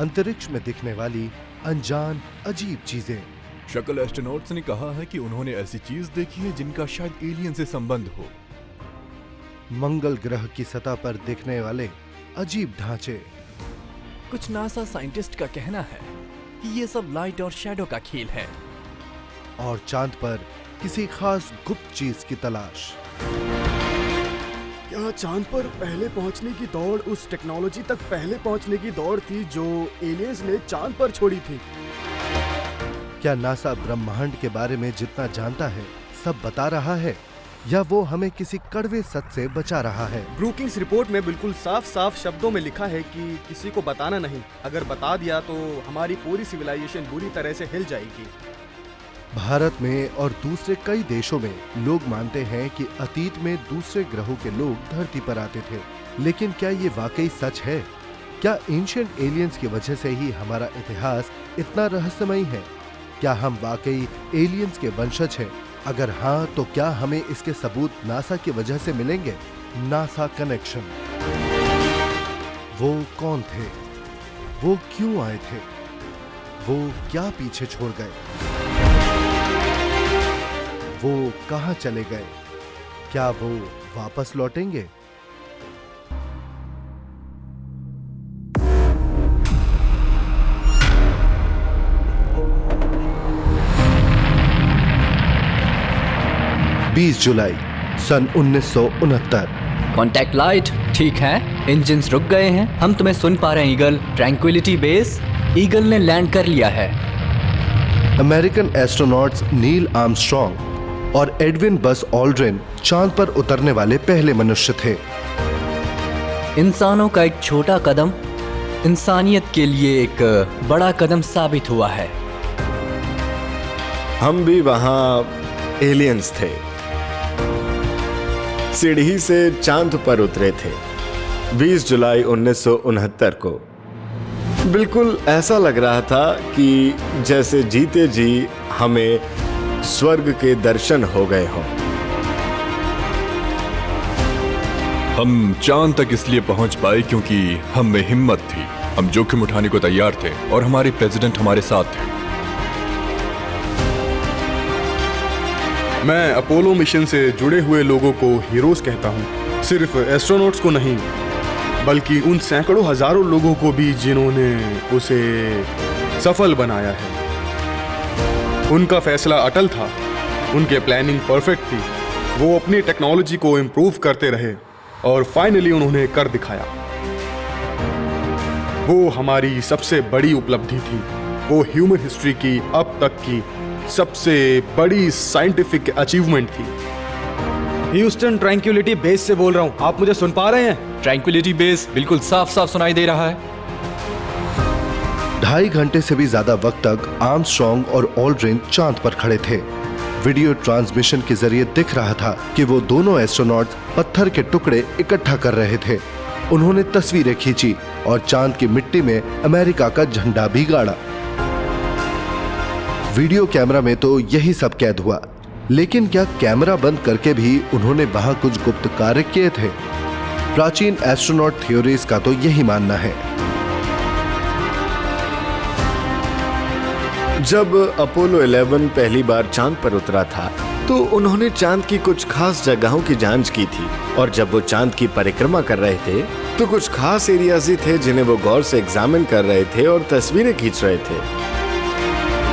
अंतरिक्ष में दिखने वाली अनजान अजीब चीजें। शक्ल एस्ट्रोनॉट्स ने कहा है कि उन्होंने ऐसी चीज देखी है जिनका शायद एलियन से संबंध हो। मंगल ग्रह की सतह पर दिखने वाले अजीब ढांचे। कुछ नासा साइंटिस्ट का कहना है कि ये सब लाइट और शैडो का खेल है। और चांद पर किसी खास गुप्त चीज की तलाश। क्या चांद पर पहले पहुंचने की दौड़ उस टेक्नोलॉजी तक पहले पहुंचने की दौड़ थी जो एलियंस ने चांद पर छोड़ी थी? क्या नासा ब्रह्मांड के बारे में जितना जानता है सब बता रहा है, या वो हमें किसी कड़वे सच से बचा रहा है? ब्रूकिंग्स रिपोर्ट में बिल्कुल साफ साफ शब्दों में लिखा है कि किसी को बताना नहीं। अगर बता दिया तो हमारी पूरी सिविलाइजेशन बुरी तरह से हिल जाएगी। भारत में और दूसरे कई देशों में लोग मानते हैं कि अतीत में दूसरे ग्रहों के लोग धरती पर आते थे, लेकिन क्या ये वाकई सच है? क्या एंशिएंट एलियंस की वजह से ही हमारा इतिहास इतना रहस्यमयी है? क्या हम वाकई एलियंस के वंशज हैं? अगर हाँ, तो क्या हमें इसके सबूत नासा की वजह से मिलेंगे? NASA connection. वो कौन थे? वो क्यों आए थे? वो क्या पीछे छोड़ गए? वो कहां चले गए? क्या वो वापस लौटेंगे? बीस जुलाई सन 1969। कॉन्टैक्ट लाइट ठीक है, इंजन्स रुक गए हैं, हम तुम्हें सुन पा रहे हैं ईगल। ट्रैंक्विलिटी बेस, ईगल ने लैंड कर लिया है। अमेरिकन एस्ट्रोनॉट्स नील आर्मस्ट्रॉन्ग और एडविन बस ऑल्ड्रिन चांद पर उतरने वाले पहले मनुष्य थे। इंसानों का एक छोटा कदम इंसानियत के लिए एक बड़ा कदम साबित हुआ है। हम भी वहां एलियंस थे, सीढ़ी से चांद पर उतरे थे 20 जुलाई 1969 को। बिल्कुल ऐसा लग रहा था कि जैसे जीते जी हमें स्वर्ग के दर्शन हो गए हों। हम चांद तक इसलिए पहुंच पाए क्योंकि हम में हिम्मत थी, हम जोखिम उठाने को तैयार थे और हमारे प्रेसिडेंट हमारे साथ थे। मैं अपोलो मिशन से जुड़े हुए लोगों को हीरोज कहता हूँ, सिर्फ एस्ट्रोनॉट्स को नहीं, बल्कि उन सैकड़ों हजारों लोगों को भी जिन्होंने उसे सफल बनाया है। उनका फैसला अटल था, उनके प्लानिंग परफेक्ट थी, वो अपनी टेक्नोलॉजी को इम्प्रूव करते रहे और फाइनली उन्होंने कर दिखाया। वो हमारी सबसे बड़ी उपलब्धि थी, वो ह्यूमन हिस्ट्री की अब तक की सबसे बड़ी साइंटिफिक अचीवमेंट थी। ह्यूस्टन ट्रैंक्विलिटी बेस से बोल रहा हूँ, आप मुझे सुन पा रहे हैं? ट्रैंक्विलिटी बेस बिल्कुल साफ साफ सुनाई दे रहा है। 2.5 घंटे से भी ज्यादा वक्त तक आर्मस्ट्रॉन्ग और ऑल्ड्रिन चांद पर खड़े थे। वीडियो ट्रांसमिशन के जरिए दिख रहा था कि वो दोनों एस्ट्रोनॉट्स पत्थर के टुकड़े इकट्ठा कर रहे थे। उन्होंने तस्वीरें खींची और चांद की मिट्टी में अमेरिका का झंडा भी गाड़ा। वीडियो कैमरा में तो यही सब कैद हुआ, लेकिन क्या कैमरा बंद करके भी उन्होंने वहां कुछ गुप्त कार्य किए थे? प्राचीन एस्ट्रोनॉट थ्योरीज का तो यही मानना है। जब अपोलो 11 पहली बार चांद पर उतरा था तो उन्होंने चांद की कुछ खास जगहों की जांच की थी, और जब वो चांद की परिक्रमा कर रहे थे तो कुछ खास एरियाज ही थे जिन्हें वो गौर से एग्जामिन कर रहे थे और तस्वीरें खींच रहे थे।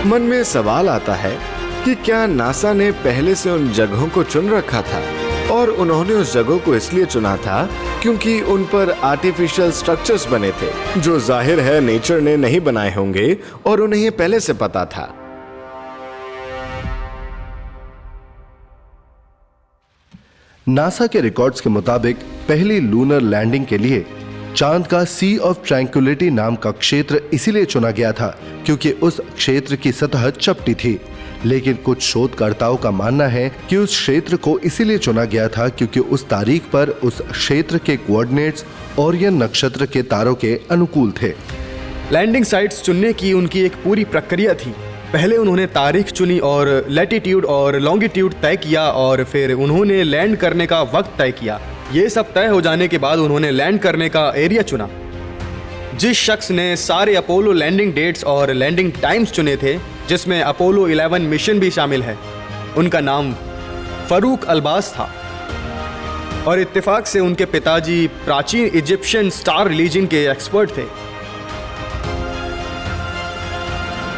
मन में सवाल आता है कि क्या नासा ने पहले से उन जगहों को चुन रखा था, और उन्होंने उस जगहों को इसलिए चुना था क्योंकि उन पर आर्टिफिशियल स्ट्रक्चर्स बने थे जो जाहिर है नेचर ने नहीं बनाए होंगे और उन्हें ये पहले से पता था। नासा के रिकॉर्ड्स के मुताबिक पहली लूनर लैंडिंग के लिए चांद का सी ऑफ ट्रैंक्विलिटी नाम का क्षेत्र इसीलिए चुना गया था क्योंकि उस क्षेत्र की सतह चपटी थी। लेकिन कुछ शोधकर्ताओं का मानना है कि उस क्षेत्र को इसीलिए चुना गया था क्योंकि उस तारीख पर उस क्षेत्र के कोऑर्डिनेट्स ओरियन नक्षत्र के तारों के अनुकूल थे। लैंडिंग साइट्स चुनने की उनकी एक पूरी प्रक्रिया थी। पहले उन्होंने तारीख चुनी और लैटिट्यूड और लॉन्गिट्यूड तय किया, और फिर उन्होंने लैंड करने का वक्त तय किया। ये सब तय हो जाने के बाद उन्होंने लैंड करने का एरिया चुना। जिस शख्स ने सारे अपोलो लैंडिंग डेट्स और लैंडिंग टाइम्स चुने थे, जिसमें अपोलो 11 मिशन भी शामिल है, उनका नाम फरूक अल्बास था। और इत्तेफाक से उनके पिताजी प्राचीन इजिप्शियन स्टार रिलीजन के एक्सपर्ट थे।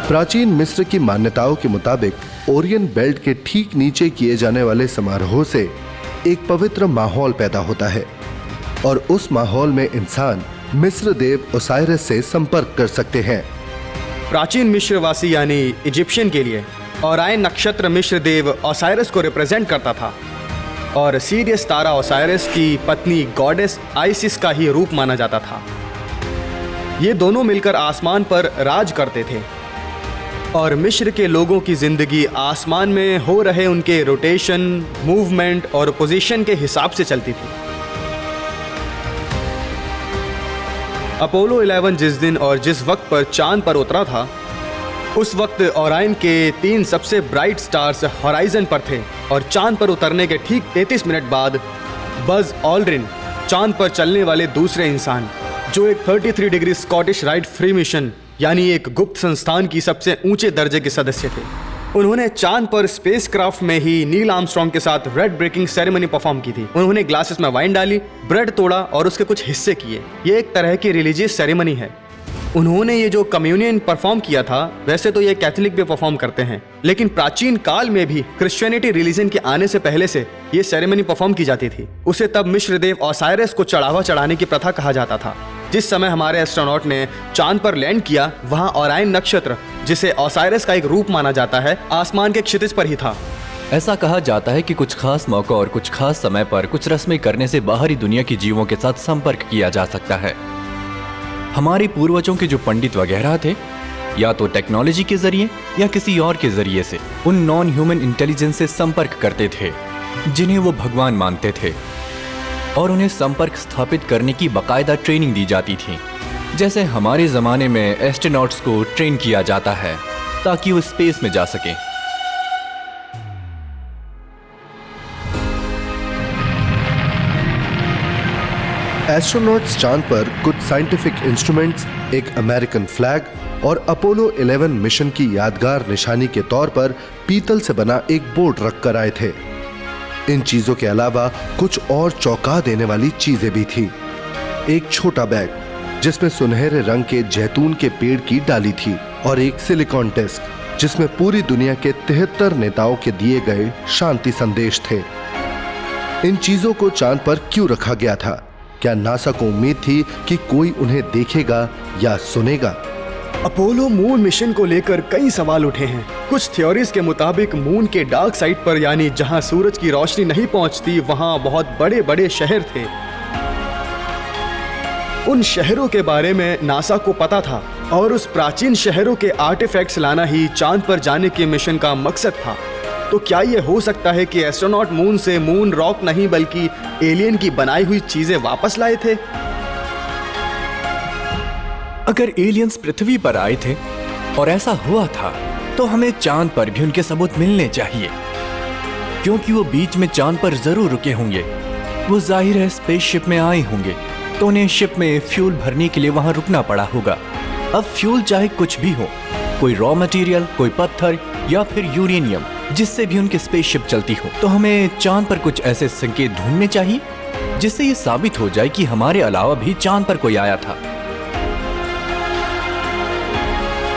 प्राचीन मिस्र की मान्यताओं के मुताबिक ओरियन बेल्ट के ठीक नीचे किए जाने वाले समारोह से एक पवित्र माहौल पैदा होता है और उस माहौल में इंसान मिस्र देव ओसाइरस से संपर्क कर सकते हैं। प्राचीन मिस्रवासी यानी इजिप्शियन के लिए ओरायन नक्षत्र मिस्र देव ओसाइरस को रिप्रेजेंट करता था और सीरियस तारा ओसाइरस की पत्नी गॉडेस आइसिस का ही रूप माना जाता था। ये दोनों मिलकर आसमान पर राज करते थे और मिस्र के लोगों की जिंदगी आसमान में हो रहे उनके रोटेशन, मूवमेंट और पोजीशन के हिसाब से चलती थी। अपोलो 11 जिस दिन और जिस वक्त पर चांद पर उतरा था, उस वक्त ओरायन के 3 सबसे ब्राइट स्टार्स होराइजन पर थे और चांद पर उतरने के ठीक 33 मिनट बाद बज ऑल्ड्रिन, चांद पर चलने वाले दूसरे इंसान, जो एक 33 degree Scottish rite free mission यानी एक गुप्त संस्थान की सबसे ऊंचे दर्जे के सदस्य थे, उन्होंने चांद पर स्पेसक्राफ्ट में ही नील आर्मस्ट्रांग के साथ रेड ब्रेकिंग सेरेमनी परफॉर्म की थी। उन्होंने ग्लासेस में वाइन डाली, ब्रेड तोड़ा और उसके कुछ हिस्से किए। ये एक तरह की रिलीजियस सेरेमनी है। उन्होंने ये जो कम्युनियन परफॉर्म किया था, वैसे तो ये कैथोलिक भी परफॉर्म करते हैं, लेकिन प्राचीन काल में भी क्रिश्चियनिटी रिलीजन के आने से पहले से ये सेरेमनी परफॉर्म की जाती थी। उसे तब मिस्र देव ओसाइरस को चढ़ावा चढ़ाने की प्रथा कहा जाता था। जिस समय हमारे एस्ट्रोनॉट ने चांद पर लैंड किया, वहां ओरायन नक्षत्र, जिसे ओसाइरस का एक रूप माना जाता है, आसमान के क्षितिज पर ही था। ऐसा कहा जाता है कि कुछ खास मौकों और कुछ खास समय पर कुछ रस्में करने से बाहरी दुनिया के जीवों के साथ संपर्क किया जा सकता है। हमारे पूर्वजों के जो पंडित वगैरह थे, या तो टेक्नोलॉजी के जरिए या किसी और के जरिए से उन नॉन ह्यूमन इंटेलिजेंस से संपर्क करते थे, जिन्हें वो भगवान मानते थे, और उन्हें संपर्क स्थापित करने की बाकायदा ट्रेनिंग दी जाती थी। जैसे हमारे जमाने में एस्ट्रोनॉट्स को ट्रेन किया जाता है ताकि वो स्पेस में जा सकें। एस्ट्रोनॉट्स चांद पर कुछ साइंटिफिक इंस्ट्रूमेंट्स, एक अमेरिकन फ्लैग और अपोलो 11 मिशन की यादगार निशानी के तौर पर पीतल से बना एक बोर्ड रखकर आए थे। इन चीजों के अलावा कुछ और चौंका देने वाली चीजें भी थी। एक छोटा बैग जिसमें सुनहरे रंग के जैतून के पेड़ की डाली थी और एक सिलिकॉन डिस्क जिसमें पूरी दुनिया के 73 नेताओं के दिए गए शांति संदेश थे। इन चीजों को चांद पर क्यों रखा गया था? क्या नासा को उम्मीद थी कि कोई उन्हें देखेगा या सुनेगा? अपोलो मून मिशन को लेकर कई सवाल उठे हैं। कुछ थ्योरीज के मुताबिक मून के डार्क साइड पर, यानी जहां सूरज की रोशनी नहीं पहुंचती, वहां बहुत बड़े बड़े शहर थे। उन शहरों के बारे में नासा को पता था और उस प्राचीन शहरों के आर्टिफैक्ट्स लाना ही चांद पर जाने के मिशन का मकसद था। तो क्या यह हो सकता है कि एस्ट्रोनॉट मून से मून रॉक नहीं बल्कि एलियन की बनाई हुई चीजें वापस लाए थे? अगर एलियंस पृथ्वी पर आए थे और ऐसा हुआ था, तो हमें चांद पर भी उनके सबूत मिलने चाहिए, क्योंकि वो बीच में चांद पर जरूर रुके होंगे। वो जाहिर है स्पेसशिप में आए होंगे, तो उन्हें शिप में फ्यूल भरने के लिए वहां रुकना पड़ा होगा। अब फ्यूल चाहे कुछ भी हो, कोई रॉ मटेरियल, कोई पत्थर या फिर यूरेनियम, जिससे भी उनकी स्पेसशिप चलती हो, तो हमें चांद पर कुछ ऐसे संकेत ढूंढने चाहिए जिससे ये साबित हो जाए कि हमारे अलावा भी चांद पर कोई आया था।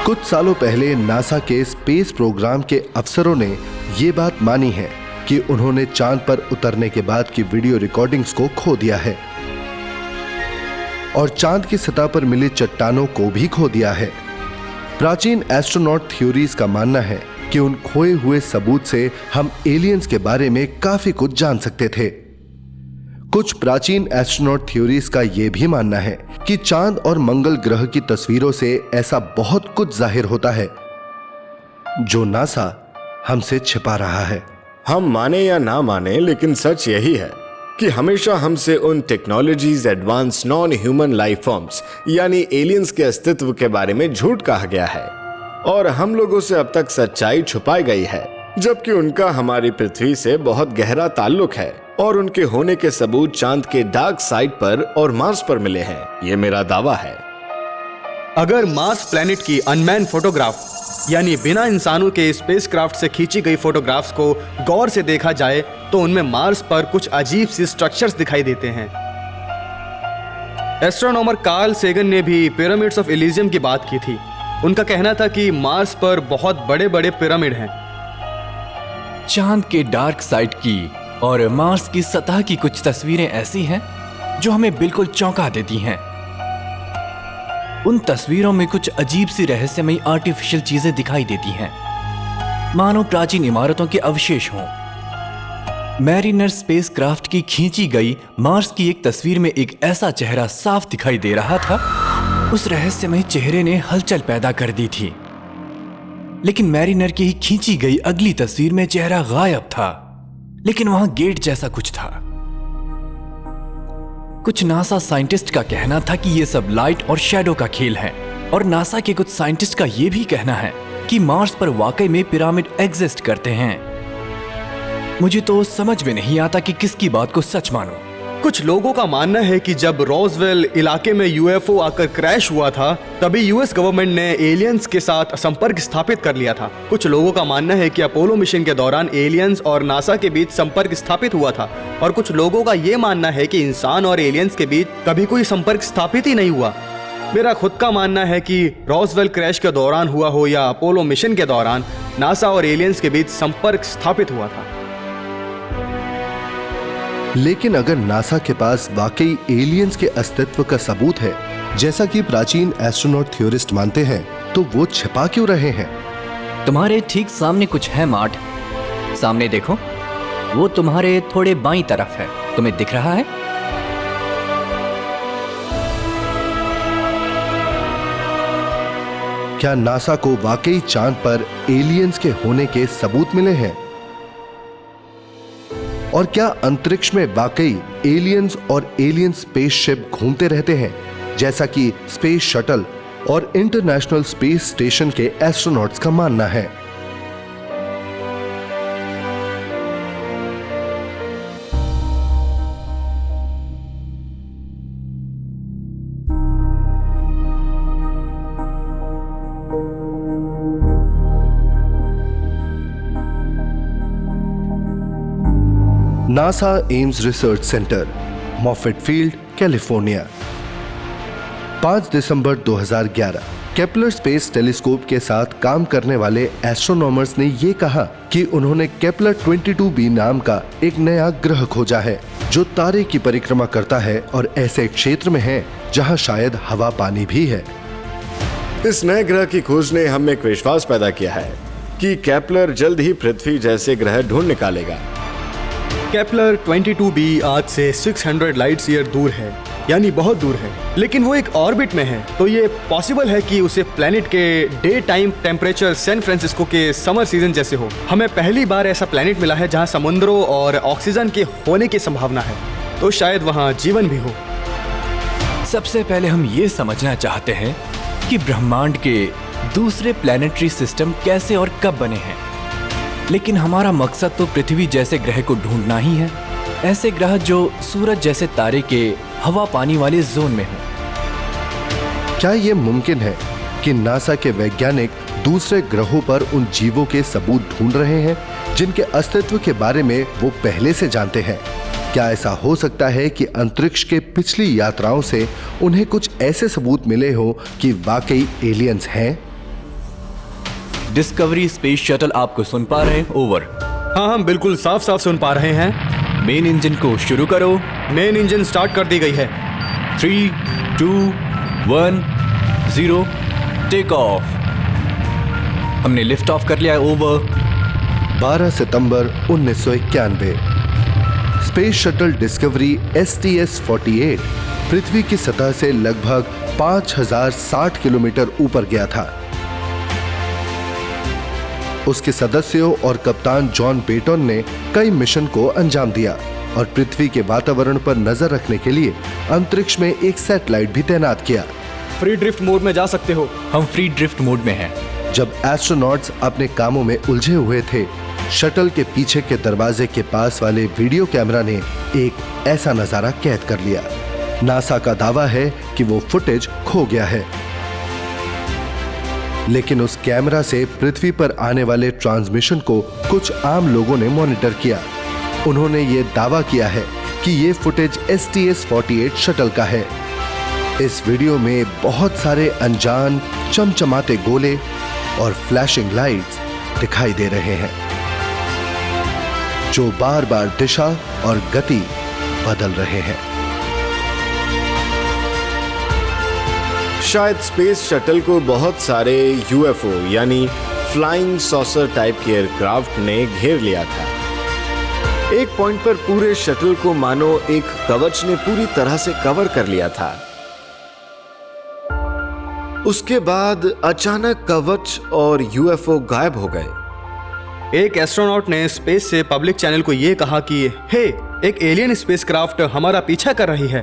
कुछ सालों पहले नासा के स्पेस प्रोग्राम के अफसरों ने ये बात मानी है कि उन्होंने चांद पर उतरने के बाद की वीडियो रिकॉर्डिंग्स को खो दिया है और चांद की सतह पर मिली चट्टानों को भी खो दिया है। प्राचीन एस्ट्रोनॉट थ्योरीज का मानना है कि उन खोए हुए सबूत से हम एलियंस के बारे में काफी कुछ जान सकते थे। कुछ प्राचीन एस्ट्रोनॉट थ्योरीज का यह भी मानना है कि चांद और मंगल ग्रह की तस्वीरों से ऐसा बहुत कुछ जाहिर होता है जो नासा हमसे छिपा रहा है। हम माने या ना माने, लेकिन सच यही है कि हमेशा हमसे उन technologies, advance non human life forms यानी एलियंस के अस्तित्व के बारे में झूठ कहा गया है और हम लोगों से अब तक सच्चाई छुपाई गई है, जबकि उनका हमारी पृथ्वी से बहुत गहरा ताल्लुक है और उनके होने के सबूत चांद के डार्क साइड पर और मार्स पर मिले हैं। ये मेरा दावा है। अगर मार्स प्लैनेट की अनमैन फोटोग्राफ यानी बिना इंसानों के स्पेसक्राफ्ट से खींची गई फोटोग्राफ्स को गौर से देखा जाए तो उनमें मार्स पर कुछ अजीब सी स्ट्रक्चर्स दिखाई देते हैं। एस्ट्रोनॉमर कार्ल सेगन ने भी पिरामिड्स ऑफ एलिजियम की बात की थी। उनका कहना था कि मार्स पर बहुत बड़े बड़े पिरामिड हैं। चांद के डार्क साइड की और मार्स की सतह की कुछ तस्वीरें ऐसी हैं जो हमें बिल्कुल चौंका देती हैं। उन तस्वीरों में कुछ अजीब सी रहस्यमयी आर्टिफिशियल चीजें दिखाई देती हैं, मानो प्राचीन इमारतों के अवशेष हों। मैरिनर स्पेसक्राफ्ट की खींची गई मार्स की एक तस्वीर में एक ऐसा चेहरा साफ दिखाई दे रहा था। उस रहस्यमयी चेहरे ने हलचल पैदा कर दी थी। लेकिन मैरिनर की ही खींची गई अगली तस्वीर में चेहरा गायब था, लेकिन वहां गेट जैसा कुछ था। कुछ नासा साइंटिस्ट का कहना था कि यह सब लाइट और शैडो का खेल है, और नासा के कुछ साइंटिस्ट का यह भी कहना है कि मार्स पर वाकई में पिरामिड एग्जिस्ट करते हैं। मुझे तो समझ में नहीं आता कि किसकी बात को सच मानो। कुछ लोगों का मानना है कि जब रोजवेल इलाके में यूएफओ आकर क्रैश हुआ था, तभी यूएस गवर्नमेंट ने एलियंस के साथ संपर्क स्थापित कर लिया था। कुछ लोगों का मानना है कि अपोलो मिशन के दौरान एलियंस और नासा के बीच संपर्क स्थापित हुआ था, और कुछ लोगों का यह मानना है कि इंसान और एलियंस के बीच कभी कोई संपर्क स्थापित ही नहीं हुआ। मेरा खुद का मानना है कि रोजवेल क्रैश के दौरान हुआ हो या अपोलो मिशन के दौरान नासा और एलियंस के बीच संपर्क स्थापित हुआ था। लेकिन अगर नासा के पास वाकई एलियंस के अस्तित्व का सबूत है, जैसा कि प्राचीन एस्ट्रोनॉट थ्योरिस्ट मानते हैं, तो वो छिपा क्यों रहे हैं? तुम्हारे ठीक सामने कुछ है मार्ट। सामने देखो, वो तुम्हारे थोड़े बाईं तरफ है। तुम्हें दिख रहा है? क्या नासा को वाकई चांद पर एलियंस के होने के सबूत मिले हैं? और क्या अंतरिक्ष में वाकई एलियंस और एलियन स्पेसशिप घूमते रहते हैं, जैसा कि स्पेस शटल और इंटरनेशनल स्पेस स्टेशन के एस्ट्रोनॉट्स का मानना है? NASA Ames research center, Moffett Field, California. 5 दिसंबर 2011 केपलर स्पेस टेलीस्कोप के साथ काम करने वाले एस्ट्रोनॉमर्स ने ये कहा कि उन्होंने केपलर 22b नाम का एक नया ग्रह खोजा है जो तारे की परिक्रमा करता है और ऐसे क्षेत्र में है जहां शायद हवा पानी भी है। इस नए ग्रह की खोज ने हम में एक विश्वास पैदा किया है कि केपलर जल्द ही पृथ्वी जैसे ग्रह ढूंढ निकालेगा। केपलर 22b आज से 600 लाइट्स ईयर दूर है, यानी बहुत दूर है, लेकिन वो एक ऑर्बिट में है, तो ये पॉसिबल है कि उसे प्लैनेट के day time temperature San Francisco के समर सीजन जैसे हो। हमें पहली बार ऐसा प्लैनेट मिला है जहां समुद्रों और ऑक्सीजन के होने की संभावना है, तो शायद वहां जीवन भी हो। सबसे पहले हम ये समझना चाहते हैं कि ब्रह्मांड के दूसरे प्लैनेटरी सिस्टम कैसे और कब बने हैं। लेकिन हमारा मकसद तो पृथ्वी जैसे ग्रह को ढूंढना ही है, ऐसे ग्रह जो सूरज जैसे तारे के हवा पानी वाले जोन में हो। क्या ये मुमकिन है कि नासा के वैज्ञानिक दूसरे ग्रहों पर उन जीवों के सबूत ढूंढ रहे हैं जिनके अस्तित्व के बारे में वो पहले से जानते हैं? क्या ऐसा हो सकता है कि अंतरिक्ष के पिछली यात्राओं से उन्हें कुछ ऐसे सबूत मिले हो कि वाकई एलियंस हैं? डिस्कवरी स्पेस शटल आपको सुन पा रहे हैं? ओवर। हाँ, हम बिल्कुल साफ साफ सुन पा रहे हैं। मेन इंजन को शुरू करो। मेन इंजन स्टार्ट कर दी गई है। 3, 2, 1, 0, टेक ऑफ। हमने लिफ्ट ऑफ कर लिया है। ओवर। 12 सितंबर 1991 स्पेस शटल डिस्कवरी STS-48 पृथ्वी की सतह से लगभग 5060 किलोमीटर ऊपर गया था। उसके सदस्यों और कप्तान जॉन बेटन ने कई मिशन को अंजाम दिया और पृथ्वी के वातावरण पर नजर रखने के लिए अंतरिक्ष में एक सैटेलाइट भी तैनात किया। फ्री ड्रिफ्ट मोड में जा सकते हो। हम फ्री ड्रिफ्ट मोड में हैं। जब एस्ट्रोनॉट्स अपने कामों में उलझे हुए थे, शटल के पीछे के दरवाजे के पास वाले वीडियो कैमरा ने एक ऐसा नजारा कैद कर लिया। नासा का दावा है कि वो फुटेज खो गया है। लेकिन उस कैमरा से पृथ्वी पर आने वाले ट्रांसमिशन को कुछ आम लोगों ने मॉनिटर किया। उन्होंने ये दावा किया है कि ये फुटेज STS-48 शटल का है। इस वीडियो में बहुत सारे अनजान चमचमाते गोले और फ्लैशिंग लाइट्स दिखाई दे रहे हैं जो बार बार दिशा और गति बदल रहे हैं। शायद स्पेस शटल को बहुत सारे UFO यानी फ्लाइंग सॉसर टाइप के एयरक्राफ्ट ने घेर लिया था। एक पॉइंट पर पूरे शटल को मानो एक कवच ने पूरी तरह से कवर कर लिया था। उसके बाद अचानक कवच और UFO गायब हो गए। एक एस्ट्रोनॉट ने स्पेस से पब्लिक चैनल को यह कहा कि हे, एक एलियन स्पेसक्राफ्ट हमारा पीछा कर रही है।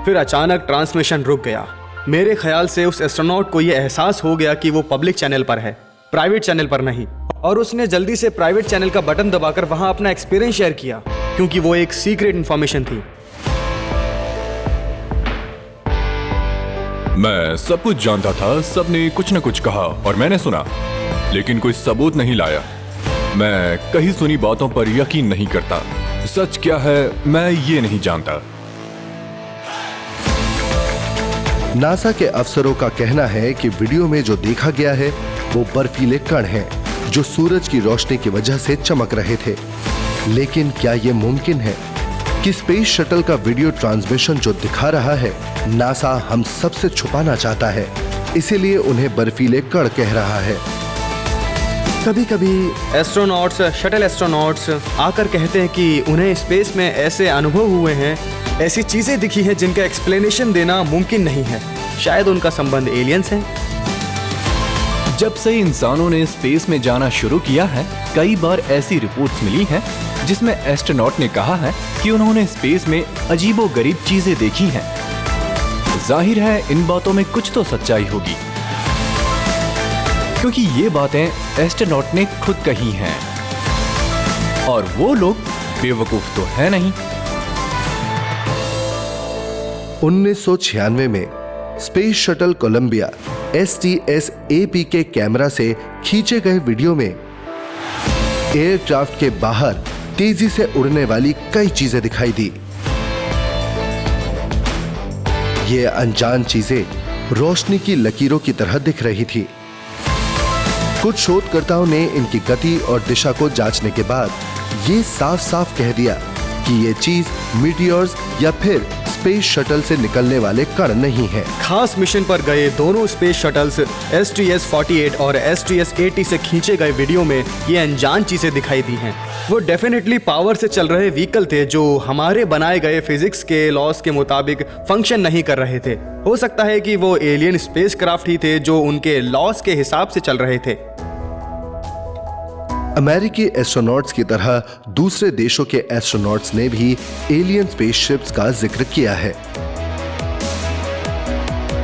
फिर अचानक ट्रांसमिशन रुक गया। मेरे ख्याल से उस एस्ट्रोनॉट को यह एहसास हो गया कि वो पब्लिक चैनल पर है, प्राइवेट चैनल पर नहीं, और उसने जल्दी से प्राइवेट चैनल का बटन दबाकर वहां अपना एक्सपीरियंस शेयर किया, क्योंकि वो एक सीक्रेट इंफॉर्मेशन थी। मैं सब कुछ जानता था, सबने कुछ न कुछ कहा और मैंने सुना, लेकिन कोई सबूत नहीं लाया। मैं कहीं सुनी बातों पर यकीन नहीं करता। सच क्या है मैं ये नहीं जानता। नासा के अफसरों का कहना है कि वीडियो में जो देखा गया है वो बर्फीले कण हैं जो सूरज की रोशनी की वजह से चमक रहे थे। लेकिन क्या यह मुमकिन है कि स्पेस शटल का वीडियो ट्रांसमिशन जो दिखा रहा है नासा हम सबसे छुपाना चाहता है, इसीलिए उन्हें बर्फीले कण कह रहा है। कभी कभी एस्ट्रोनॉट्स, शटल एस्ट्रोनॉट्स आकर कहते हैं कि उन्हें स्पेस में ऐसे अनुभव हुए हैं, ऐसी चीजें दिखी हैं जिनका एक्सप्लेनेशन देना मुमकिन नहीं है। शायद उनका संबंध एलियंस है। जब से इंसानों ने स्पेस में जाना शुरू किया है, कई बार ऐसी रिपोर्ट्स मिली हैं जिसमें एस्ट्रोनॉट ने कहा है कि उन्होंने स्पेस में अजीबोगरीब चीजें देखी हैं। जाहिर है इन बातों में कुछ तो सच्चाई होगी, क्योंकि ये बातें एस्ट्रोनॉट ने खुद कही हैं और वो लोग बेवकूफ तो है नहीं। 1996 में स्पेस शटल कोलंबिया STS-AP के कैमरा से खींचे गए वीडियो में एयरक्राफ्ट के बाहर तेजी से उड़ने वाली कई चीजें दिखाई दी। ये अनजान चीजें रोशनी की लकीरों की तरह दिख रही थी। कुछ शोधकर्ताओं ने इनकी गति और दिशा को जांचने के बाद ये साफ साफ कह दिया कि ये चीज मीटियोर्स या फिर स्पेस शटल से निकलने वाले कण नहीं है। खास मिशन पर गए दोनों स्पेस शटल्स STS-48 और STS-80 से खींचे गए वीडियो में ये अनजान चीजें दिखाई दी हैं। वो डेफिनेटली पावर से चल रहे व्हीकल थे जो हमारे बनाए गए फिजिक्स के लॉस के मुताबिक फंक्शन नहीं कर रहे थे। हो सकता है कि वो एलियन स्पेसक्राफ्ट ही थे जो उनके लॉस के हिसाब से चल रहे थे। अमेरिकी एस्ट्रोनॉट्स की तरह दूसरे देशों के एस्ट्रोनॉट्स ने भी एलियन स्पेसशिप्स का जिक्र किया है।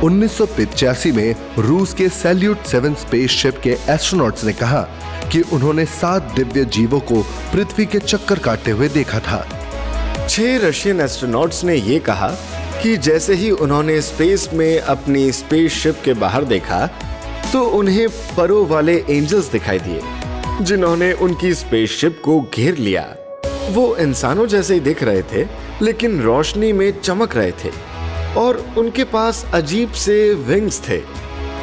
1985 में रूस के सैल्यूट 7 स्पेसशिप के एस्ट्रोनॉट्स ने कहा कि उन्होंने 7 दिव्य जीवों को पृथ्वी के चक्कर काटते हुए देखा था। 6 रशियन एस्ट्रोनॉट्स ने यह कहा कि जैसे ही उन्होंने स्पेस में अपनी स्पेसशिप के बाहर देखा तो उन्हें परों वाले एंजल्स दिखाई दिए जिन्होंने उनकी स्पेसशिप को घेर लिया। वो इंसानों जैसे ही दिख रहे थे लेकिन रोशनी में चमक रहे थे और उनके पास अजीब से विंग्स थे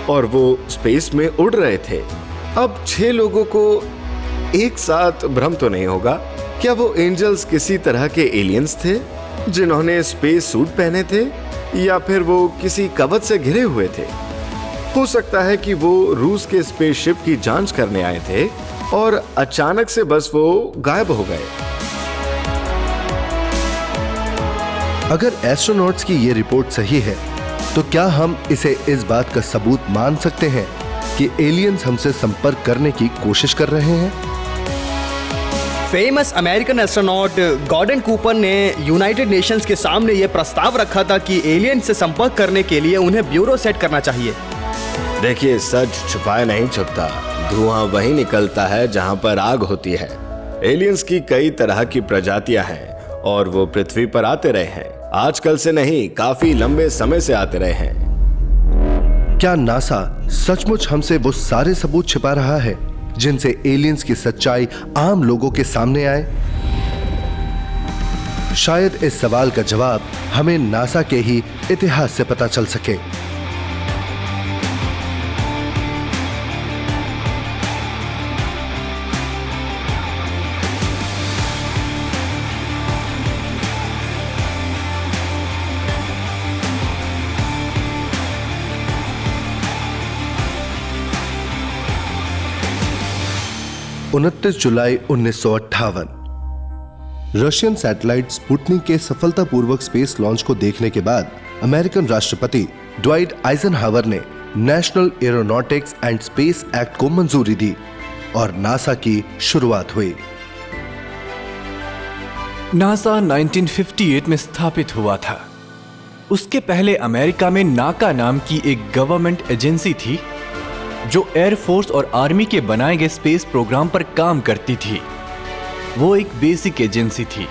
और वो स्पेस में उड़ रहे थे। अब 6 लोगों को एक साथ भ्रम तो नहीं होगा, क्या वो एंजल्स किसी तरह के एलियंस थे जिन्होंने स्पेस सूट पहने थे या फिर वो किसी कवच से घिरे हुए थे? हो सकता है कि वो रूस के स्पेसशिप की जांच करने आए थे और अचानक से बस वो गायब हो गए। अगर एस्ट्रोनॉट्स की ये रिपोर्ट सही है तो क्या हम इसे इस बात का सबूत मान सकते हैं कि एलियंस हमसे संपर्क करने की कोशिश कर रहे हैं? Famous American astronaut Gordon Cooper ने यूनाइटेड नेशंस के सामने यह प्रस्ताव रखा था कि एलियंस से संपर्क करने के लिए उन्हें ब्यूरो सेट करना चाहिए। देखिए, सच छुपाए नहीं छुपता। धुआं वहीं निकलता है जहां पर आग होती है। एलियंस की कई तरह की प्रजातियां हैं और वो पृथ्वी पर आते रहे हैं। आजकल से नहीं, काफी लंबे समय से आते रहे हैं। क्या नासा सचमुच हमसे वो सारे सबूत छिपा रहा है जिनसे एलियंस की सच्चाई आम लोगों के सामने आए? शायद इस सवाल का जवाब हमें नासा के ही इतिहास से पता चल सके। उनतीस जुलाई 1958 रशियन सैटेलाइट स्पुतनिक के सफलतापूर्वक स्पेस लॉन्च को देखने के बाद अमेरिकन राष्ट्रपति ड्वाइट आइजनहावर ने national aeronautics and space act को मंजूरी दी और नासा की शुरुआत हुई। नासा 1958 में स्थापित हुआ था। उसके पहले अमेरिका में नाका नाम की एक गवर्नमेंट एजेंसी थी जो एयरफोर्स और आर्मी के बनाए गए स्पेस प्रोग्राम पर काम करती थी। वो एक बेसिक एजेंसी थी।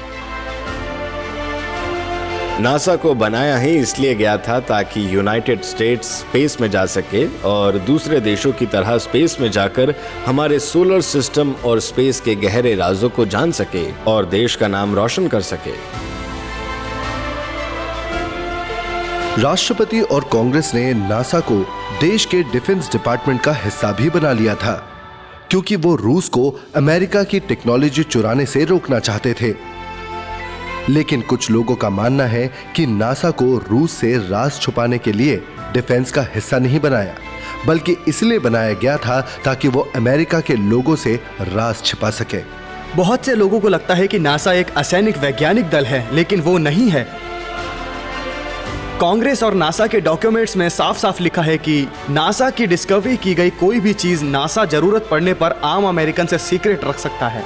नासा को बनाया ही इसलिए गया था ताकि यूनाइटेड स्टेट्स स्पेस में जा सके और दूसरे देशों की तरह स्पेस में जाकर हमारे सोलर सिस्टम और स्पेस के गहरे राजों को जान सके और देश का नाम रोशन कर सके। राष्ट्रपति और कांग्रेस ने नासा को देश के डिफेंस डिपार्टमेंट का हिस्सा भी बना लिया था क्योंकि वो रूस को अमेरिका की टेक्नोलॉजी चुराने से रोकना चाहते थे। लेकिन कुछ लोगों का मानना है कि नासा को रूस से राज छुपाने के लिए डिफेंस का हिस्सा नहीं बनाया, बल्कि इसलिए बनाया गया था ताकि वो अमेरिका के लोगों से राज छिपा सके। बहुत से लोगों को लगता है कि नासा एक असैनिक वैज्ञानिक दल है, लेकिन वो नहीं है। कांग्रेस और नासा के डॉक्यूमेंट्स में साफ साफ लिखा है कि नासा की डिस्कवरी की गई कोई भी चीज नासा जरूरत पड़ने पर आम अमेरिकन से सीक्रेट रख सकता है।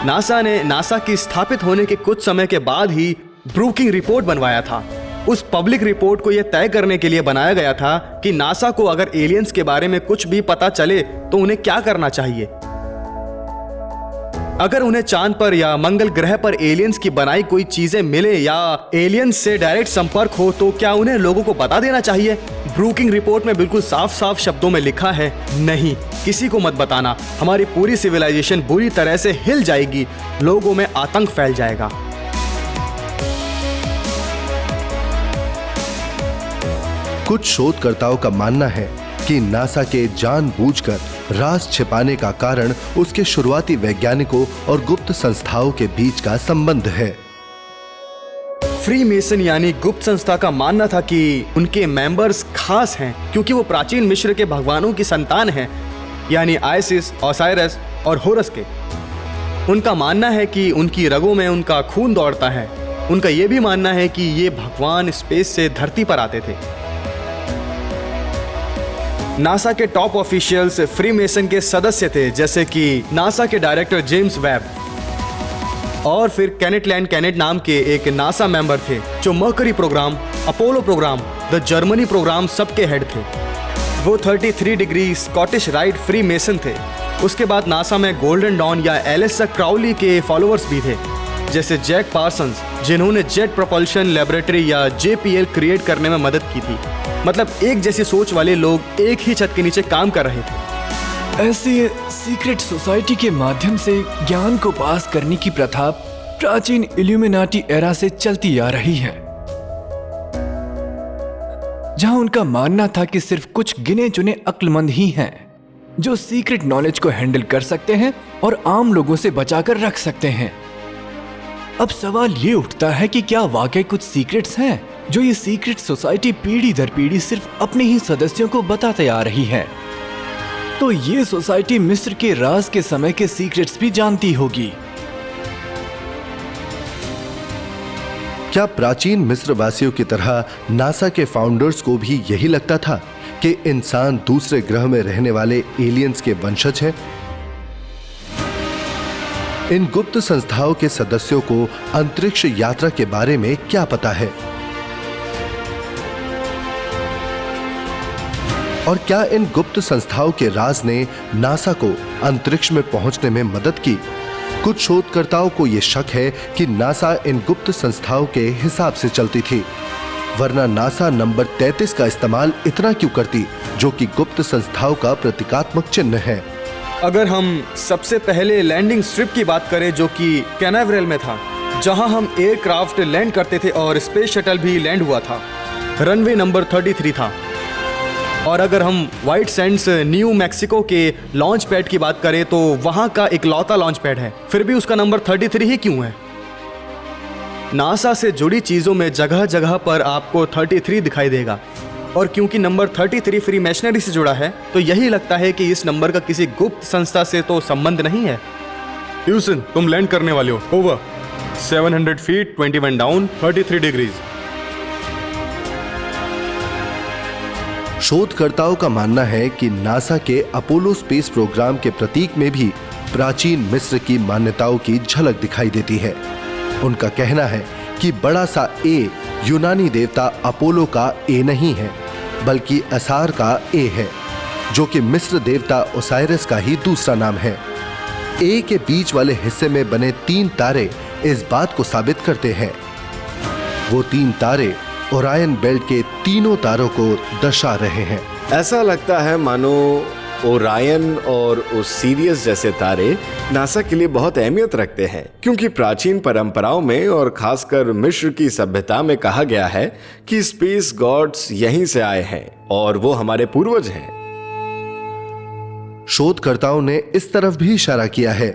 नासा ने नासा की स्थापित होने के कुछ समय के बाद ही ब्रूकिंग रिपोर्ट बनवाया था। उस पब्लिक रिपोर्ट को यह तय करने के लिए बनाया गया था कि नासा को अगर एलियंस के बारे में कुछ भी पता चले तो उन्हें क्या करना चाहिए। अगर उन्हें चांद पर या मंगल ग्रह पर एलियंस की बनाई कोई चीजें मिले या एलियंस से डायरेक्ट संपर्क हो तो क्या उन्हें लोगों को बता देना चाहिए? ब्रूकिंग रिपोर्ट में बिल्कुल साफ साफ शब्दों में लिखा है, नहीं, किसी को मत बताना, हमारी पूरी सिविलाइजेशन बुरी तरह से हिल जाएगी, लोगों में आतंक फैल जाएगा। कुछ शोधकर्ताओं का मानना है कि नासा के जानबूझकर राज छिपाने का कारण उसके शुरुआती वैज्ञानिकों और गुप्त संस्थाओं के बीच का संबंध है। फ्री मेसन यानी गुप्त संस्था का मानना था कि उनके मेंबर्स खास हैं क्योंकि वो प्राचीन मिस्र के भगवानों की संतान हैं, यानी आइसिस, ओसाइरस और होरस के। उनका मानना है कि उनकी रगों में उनका खून दौड़ता है। उनका यह भी मानना है कि ये भगवान स्पेस से धरती पर आते थे। नासा के टॉप ऑफिशियल्स फ्री मेसन के सदस्य थे, जैसे कि नासा के डायरेक्टर जेम्स वेब और फिर केनेट लैंड केनेट नाम के एक नासा मेंबर थे जो Mercury program, Apollo program, the Gemini program सबके हेड थे। वो 33 degree Scottish rite freemason थे। उसके बाद नासा में गोल्डन डॉन या एलिसा क्राउली के फॉलोअर्स भी थे, जैसे जैक पार्सन्स, जिन्होंने जेट प्रोपल्शन लेबोरेटरी या JPL क्रिएट करने में मदद की थी। मतलब एक जैसी सोच वाले लोग एक ही छत के नीचे काम कर रहे थे। ऐसे सीक्रेट सोसाइटी के माध्यम से ज्ञान को पास करने की प्रथा प्राचीन इल्यूमिनाटी एरा से चलती आ रही है, जहां उनका मानना था कि सिर्फ कुछ गिने चुने अक्लमंद ही हैं जो सीक्रेट नॉलेज को हैंडल कर सकते हैं और आम लोगों से बचाकर रख सकते हैं। अब सवाल ये उठता है कि क्या वाकई कुछ सीक्रेट्स हैं जो ये सीक्रेट सोसाइटी पीढ़ी दर पीढ़ी सिर्फ अपने ही सदस्यों को बताते आ रही है? तो ये सोसाइटी मिस्र के राज के समय के सीक्रेट्स भी जानती होगी। क्या प्राचीन मिस्र वासियों की तरह नासा के फाउंडर्स को भी यही लगता था कि इंसान दूसरे ग्रह में रहने वाले एलियंस के वंशज हैं? इन गुप्त संस्थाओं के सदस्यों को अंतरिक्ष यात्रा के बारे में क्या पता है? और क्या इन गुप्त संस्थाओं के राज ने नासा को अंतरिक्ष में पहुंचने में मदद की? कुछ शोधकर्ताओं को यह शक है कि नासा इन गुप्त संस्थाओं के हिसाब से चलती थी। वरना नासा नंबर 33 का इस्तेमाल इतना क्यों करती, जो कि गुप्त संस्थाओं का प्रतीकात्मक चिन्ह है। अगर हम सबसे पहले लैंडिंग स्ट्रिप की बात करें जो कि कैनावरेल में था, जहां हम एयरक्राफ्ट लैंड करते थे और स्पेस शटल भी लैंड हुआ था, रनवे नंबर 33 था। और अगर हम व्हाइट सैंड्स न्यू मैक्सिको के लॉन्च पैड की बात करें तो वहां का इकलौता लॉन्च पैड है, फिर भी उसका नंबर 33 ही क्यों है? नासा से जुड़ी चीजों में जगह जगह पर आपको 33 दिखाई देगा, और क्योंकि नंबर 33 फ्री मैशनरी से जुड़ा है तो यही लगता है कि इस नंबर का किसी गुप्त संस्था से तो संबंध नहीं है। ह्यूस्टन, तुम लैंड करने वाले हो। Over 700 feet 21 down 33 degrees. शोधकर्ताओं का मानना है कि नासा के अपोलो स्पेस प्रोग्राम के प्रतीक में भी प्राचीन मिस्र की मान्यताओं की झलक दिखाई देती है। उनका कहना है कि बड़ा सा ए यूनानी देवता अपोलो का ए नहीं है, बल्कि असार का ए है, जो कि मिस्र देवता ओसाइरस का ही दूसरा नाम है। ए के बीच वाले हिस्से में बने 3 तारे इस बात को साबित करते हैं। वो 3 तारे ओरायन बेल्ट के तीनों तारों को दर्शा रहे हैं। ऐसा लगता है मानो ओरायन और ओसिरियस जैसे तारे नासा के लिए बहुत अहमियत रखते हैं, क्योंकि प्राचीन परंपराओं में और खासकर मिस्र की सभ्यता में कहा गया है कि स्पेस गॉड्स यहीं से आए हैं और वो हमारे पूर्वज हैं। शोधकर्ताओं ने इस तरफ भी इशारा किया है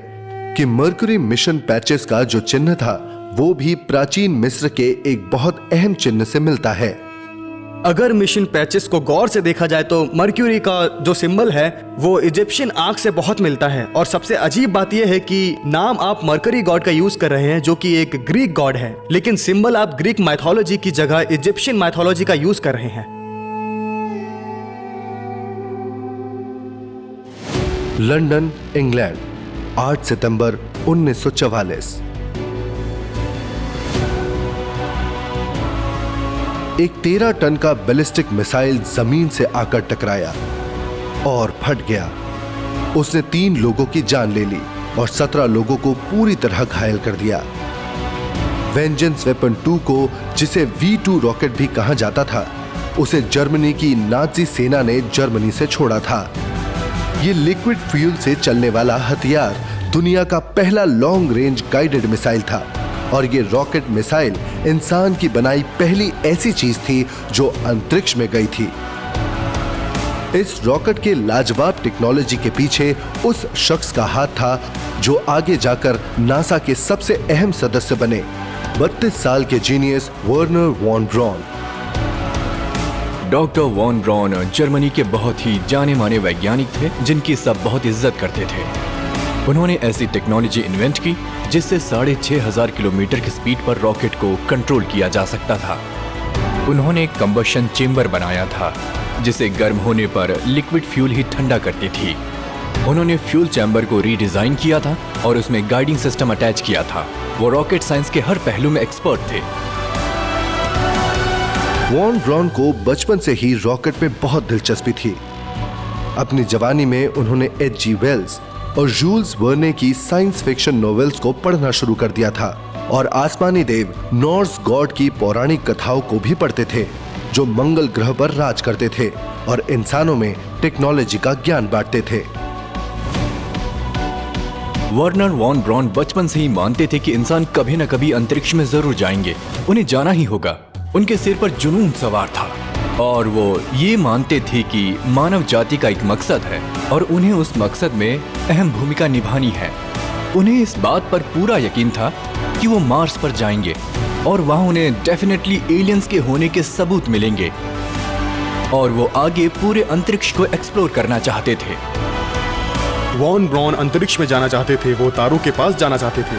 कि मर्क्यूरी मिशन पैचेस का जो चिन्ह था वो भी प्राचीन मिस्र के एक बहुत अहम चिन्ह से मिलता है। अगर मिशन पैचेस को गौर से देखा जाए तो मर्क्यूरी का जो सिंबल है वो इजिप्शियन आर्क से बहुत मिलता है, और सबसे अजीब बात यह है कि नाम आप मर्करी गॉड का यूज कर रहे हैं जो कि एक ग्रीक गॉड है, लेकिन सिंबल आप ग्रीक माइथोलॉजी की जगह इजिप्शियन माइथोलॉजी का यूज कर रहे हैं। लंदन, इंग्लैंड, 8 सितंबर 1944। एक 13 टन का बैलिस्टिक मिसाइल जमीन से आकर टकराया और फट गया। उसने 3 लोगों की जान ले ली और 17 लोगों को पूरी तरह घायल कर दिया। वेंजेंस वेपन 2 को, जिसे V2 रॉकेट भी कहा जाता था, उसे जर्मनी की नाजी सेना ने जर्मनी से छोड़ा था। ये लिक्विड फ्यूल से चलने वाला हथियार दुनिया का पहला लॉन्ग रेंज गाइडेड मिसाइल था, और ये रॉकेट मिसाइल इंसान की बनाई पहली ऐसी चीज थी जो अंतरिक्ष में गई थी। इस रॉकेट के लाजवाब टेक्नोलॉजी के पीछे उस शख्स का हाथ था जो आगे जाकर नासा के सबसे अहम सदस्य बने, 32 साल के genius Wernher von Braun. Doctor von Braun Germany के बहुत ही जाने माने वैज्ञानिक थे जिनकी सब बहुत इज्जत करते थे। उन्होंने ऐसी टेक्नोलॉजी इन्वेंट की जिससे 6500 किलोमीटर की स्पीड पर रॉकेट को कंट्रोल किया जा सकता था। उन्होंने एक कंबशन चेंबर बनाया था जिसे गर्म होने पर लिक्विड फ्यूल ही ठंडा करती थी। उन्होंने फ्यूल चैम्बर को रीडिजाइन किया था और उसमें गाइडिंग सिस्टम अटैच किया था। वो रॉकेट साइंस के हर पहलू में एक्सपर्ट थे। वॉन ब्रॉन को बचपन से ही रॉकेट में बहुत दिलचस्पी थी। अपनी जवानी में उन्होंने H.G. वेल्स और जूल्स वर्ने की साइंस फिक्शन नॉवेल्स को पढ़ना शुरू कर दिया था, और आसमानी देव नॉर्स गॉड की पौराणिक कथाओं को भी पढ़ते थे जो मंगल ग्रह पर राज करते थे और इंसानों में टेक्नोलॉजी का ज्ञान बांटते थे। वर्नर वॉन ब्रॉन बचपन से ही मानते थे कि इंसान कभी न कभी अंतरिक्ष में जरूर जाएंगे, उन्हें जाना ही होगा। उनके सिर पर जुनून सवार था और वो ये मानते थे कि मानव जाति का एक मकसद है और उन्हें उस मकसद में अहम भूमिका निभानी है। उन्हें इस बात पर पूरा यकीन था कि वो मार्स पर जाएंगे और वहां उन्हें डेफिनेटली एलियंस के होने के सबूत मिलेंगे, और वो आगे पूरे अंतरिक्ष को एक्सप्लोर करना चाहते थे। वॉन ब्रॉन अंतरिक्ष में जाना चाहते थे, वो तारों के पास जाना चाहते थे,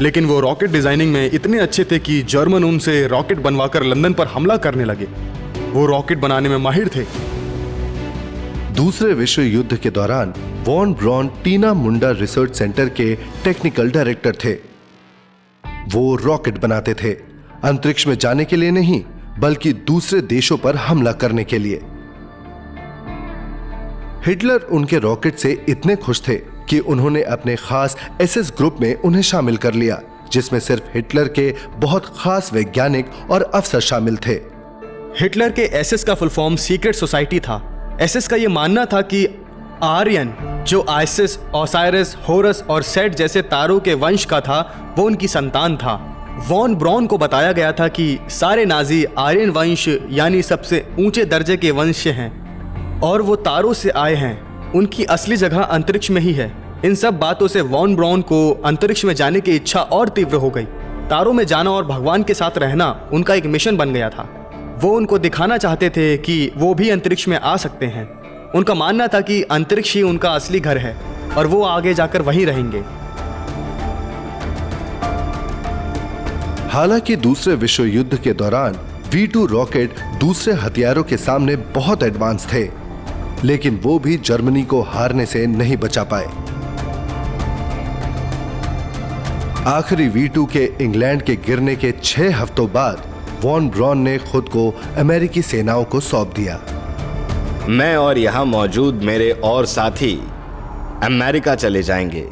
लेकिन वो रॉकेट डिजाइनिंग में इतने अच्छे थे कि जर्मन उनसे रॉकेट बनवाकर लंदन पर हमला करने लगे। वो रॉकेट बनाने में माहिर थे। दूसरे विश्व युद्ध के दौरान वॉन ब्रॉन टीना मुंडा रिसर्च सेंटर के टेक्निकल डायरेक्टर थे। वो रॉकेट बनाते थे, अंतरिक्ष में जाने के लिए नहीं बल्कि दूसरे देशों पर हमला करने के लिए। हिटलर उनके रॉकेट से इतने खुश थे कि उन्होंने अपने खास SS ग्रुप में उन्हें शामिल कर लिया, जिसमें सिर्फ हिटलर के बहुत खास वैज्ञानिक और अफसर शामिल थे। हिटलर के एसएस का फुल फॉर्म सीक्रेट सोसाइटी था। एसएस का यह मानना था कि आर्यन, जो आइसिस, ओसाइरिस, होरस और सेट जैसे तारों के वंश का था, वो उनकी संतान था। वॉन ब्रॉन को बताया गया था कि सारे नाजी आर्यन वंश यानी सबसे ऊंचे दर्जे के वंश हैं और वो तारों से आए हैं। उनकी असली जगह अंतरिक्ष में ही है। इन सब बातों से वॉन ब्रॉन को अंतरिक्ष में जाने की इच्छा और तीव्र हो गई। तारों में जाना और भगवान के साथ रहना उनका एक मिशन बन गया था। वो उनको दिखाना चाहते थे कि वो भी अंतरिक्ष में आ सकते हैं। उनका मानना था कि अंतरिक्ष ही उनका असली घर है और वो आगे जाकर वहीं रहेंगे। हालांकि दूसरे विश्व युद्ध के दौरान V2 रॉकेट दूसरे हथियारों के सामने बहुत एडवांस थे, लेकिन वो भी जर्मनी को हारने से नहीं बचा पाए। आखिरी V2 के इंग्लैंड के गिरने के 6 हफ्तों बाद वॉन ब्रॉन ने खुद को अमेरिकी सेनाओं को सौंप दिया। मैं और यहां मौजूद मेरे और साथी अमेरिका चले जाएंगे।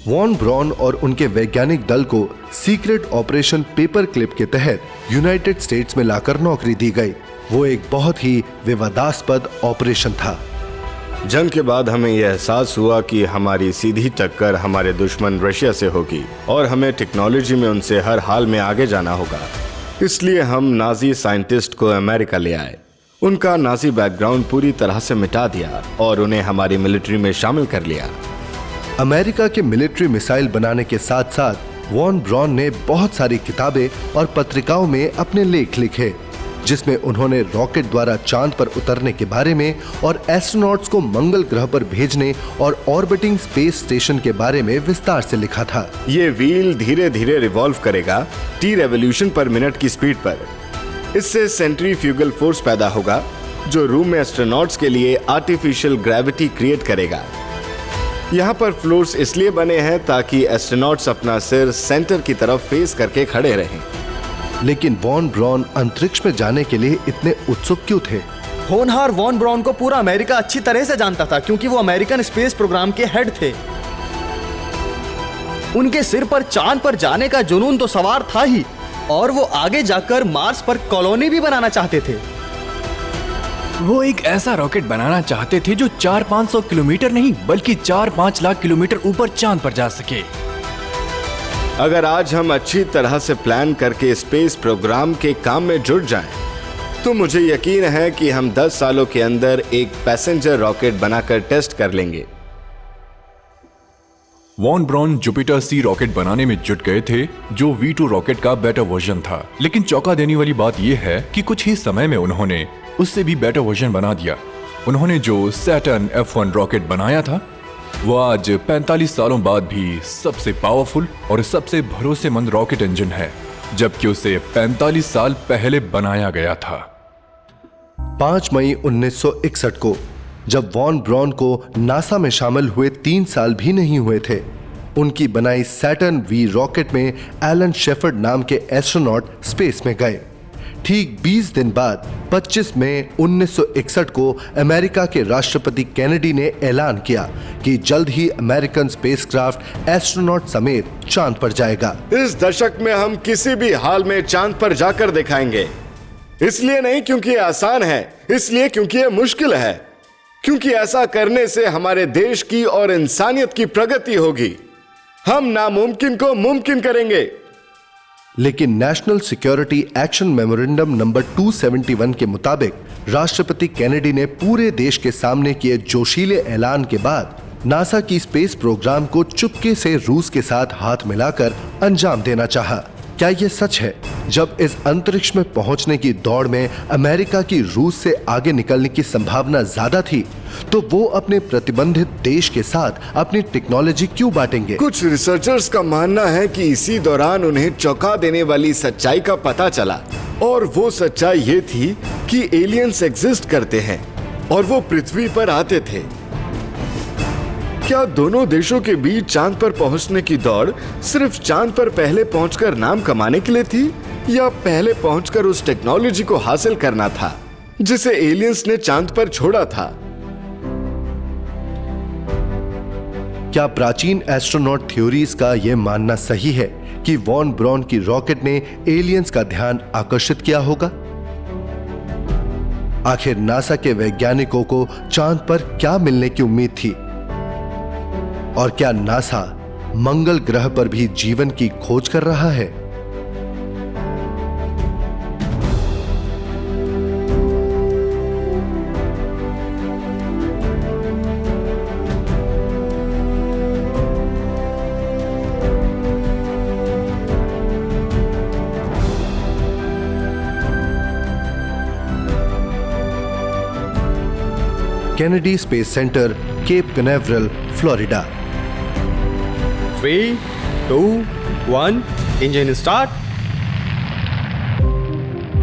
वॉन ब्रॉन और उनके वैज्ञानिक दल को सीक्रेट ऑपरेशन पेपर क्लिप के तहत यूनाइटेड स्टेट्स में लाकर नौकरी दी गई। वो एक बहुत ही विवादास्पद ऑपरेशन था। जंग के बाद हमें यह एहसास हुआ कि हमारी सीधी टक्कर हमारे दुश्मन रशिया से होगी और हमें टेक्नोलॉजी में उनसे हर हाल में आगे जाना होगा। इसलिए हम नाजी साइंटिस्ट को अमेरिका ले आए, उनका नाजी बैकग्राउंड पूरी तरह से मिटा दिया और उन्हें हमारी मिलिट्री में शामिल कर लिया। अमेरिका के मिलिट्री मिसाइल बनाने के साथ साथ वॉन ब्रॉन ने बहुत सारी किताबें और पत्रिकाओं में अपने लेख लिखे, जिसमें उन्होंने रॉकेट द्वारा चांद पर उतरने के बारे में और एस्ट्रोनॉट्स को मंगल ग्रह पर भेजने और ऑर्बिटिंग स्पेस स्टेशन के बारे में विस्तार से लिखा था। ये व्हील धीरे धीरे रिवॉल्व करेगा T रेवोल्यूशन पर मिनट की स्पीड पर। इससे सेंट्रीफ्यूगल फोर्स पैदा होगा जो रूम में एस्ट्रोनॉट्स के लिए आर्टिफिशियल ग्रेविटी क्रिएट करेगा। यहाँ पर फ्लोर्स इसलिए बने हैं ताकि एस्ट्रोनॉट्स अपना सिर सेंटर की तरफ फेस करके खड़े रहें। लेकिन वॉन ब्रॉन अंतरिक्ष में जाने के लिए इतने उत्सुक क्यों थे? होनहार वॉन ब्रॉन को पूरा अमेरिका अच्छी तरह से जानता था, क्योंकि वो अमेरिकन स्पेस प्रोग्राम के हेड थे। उनके सिर पर चांद पर जाने का जुनून तो सवार था ही, और वो आगे जाकर मार्स पर कॉलोनी भी बनाना चाहते थे। वो एक ऐसा रॉकेट बनाना चाहते थे जो 400-500 किलोमीटर नहीं बल्कि 4-5 लाख किलोमीटर ऊपर चांद पर जा सके। अगर आज हम अच्छी तरह से प्लान करके स्पेस प्रोग्राम के काम में जुट जाएं, तो मुझे यकीन है कि हम 10 सालों के अंदर एक पैसेंजर रॉकेट बनाकर टेस्ट कर लेंगे। Von Braun Jupiter C rocket बनाने में जुट गए थे, जो V2 रॉकेट का बेटर वर्जन था। लेकिन चौंका देने वाली बात यह है कि कुछ ही समय में उन्होंने उससे भी बेटर वर्जन बना दिया। उन्होंने जो सैटर्न F1 रॉकेट बनाया था, वो आज 45 सालों बाद भी सबसे पावरफुल और सबसे भरोसेमंद रॉकेट इंजन है, जबकि उसे 45 साल पहले बनाया गया था। 5 मई 1961 को जब वॉन ब्रॉन को नासा में शामिल हुए 3 साल भी नहीं हुए थे, उनकी बनाई सैटर्न V रॉकेट में एलन शेफर्ड नाम के एस्ट्रोनॉट स्पेस में गए। ठीक 20 दिन बाद 25 मई 1961 को अमेरिका के राष्ट्रपति केनेडी ने ऐलान किया कि जल्द ही अमेरिकन स्पेसक्राफ्ट एस्ट्रोनॉट समेत चांद पर जाएगा। इस दशक में हम किसी भी हाल में चांद पर जाकर दिखाएंगे। इसलिए नहीं क्योंकि ये आसान है, इसलिए क्योंकि ये मुश्किल है, क्योंकि ऐसा करने से हमारे देश की और इंसानियत की प्रगति होगी। हम नामुमकिन को मुमकिन करेंगे। लेकिन national security action memorandum number 271 के मुताबिक राष्ट्रपति केनेडी ने पूरे देश के सामने किए जोशीले ऐलान के बाद नासा की स्पेस प्रोग्राम को चुपके से रूस के साथ हाथ मिलाकर अंजाम देना चाहा। क्या यह सच है? जब इस अंतरिक्ष में पहुंचने की दौड़ में अमेरिका की रूस से आगे निकलने की संभावना ज्यादा थी, तो वो अपने प्रतिबंधित देश के साथ अपनी टेक्नोलॉजी क्यों बांटेंगे? कुछ रिसर्चर्स का मानना है कि इसी दौरान उन्हें चौंका देने वाली सच्चाई का पता चला, और वो सच्चाई ये थी कि एलियंस एग्जिस्ट करते हैं और वो पृथ्वी पर आते थे। क्या दोनों देशों के बीच चांद पर पहुंचने की दौड़ सिर्फ चांद पर पहले पहुंचकर नाम कमाने के लिए थी, या पहले पहुंचकर उस टेक्नोलॉजी को हासिल करना था जिसे एलियंस ने चांद पर छोड़ा था? क्या प्राचीन एस्ट्रोनॉट थ्योरीज का यह मानना सही है कि वॉन ब्रॉन की रॉकेट ने एलियंस का ध्यान आकर्षित किया होगा? आखिर नासा के वैज्ञानिकों को चांद पर क्या मिलने की उम्मीद थी? और क्या नासा मंगल ग्रह पर भी जीवन की खोज कर रहा है? Kennedy space center, Cape Canaveral, Florida. 3, 2, 1, engine start.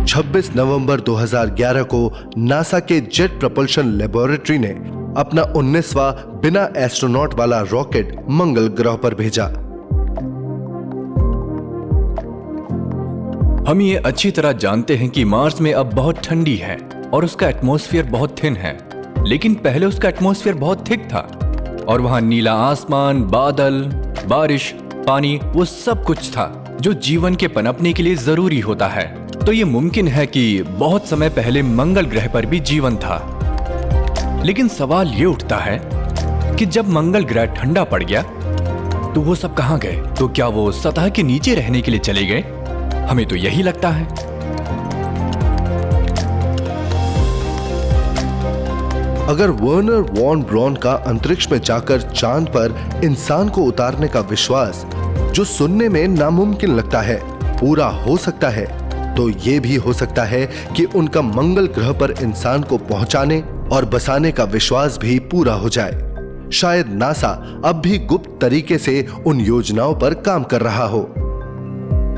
26 नवंबर 2011 को नासा के जेट प्रपल्शन लेबोरेटरी ने अपना 19वां बिना एस्ट्रोनॉट वाला रॉकेट मंगल ग्रह पर भेजा। हम ये अच्छी तरह जानते हैं कि मार्स में अब बहुत ठंडी है और उसका एटमॉस्फेयर बहुत थिन है, लेकिन पहले उसका एटमॉस्फेयर बहुत थिक था और वहां नीला आसमान, बादल, बारिश, पानी, वो सब कुछ था जो जीवन के पनपने के लिए जरूरी होता है। तो ये मुमकिन है कि बहुत समय पहले मंगल ग्रह पर भी जीवन था। लेकिन सवाल ये उठता है कि जब मंगल ग्रह ठंडा पड़ गया तो वो सब कहां गए? तो क्या वो सतह के नीचे रहने के लिए चले गए? हमें तो यही लगता है। अगर वर्नर वॉन ब्रॉन का अंतरिक्ष में जाकर चांद पर इंसान को उतारने का विश्वास, जो सुनने में नामुमकिन लगता है, पूरा हो सकता है, तो ये भी हो सकता है कि उनका मंगल ग्रह पर इंसान को पहुंचाने और बसाने का विश्वास भी पूरा हो जाए। शायद नासा अब भी गुप्त तरीके से उन योजनाओं पर काम कर रहा हो।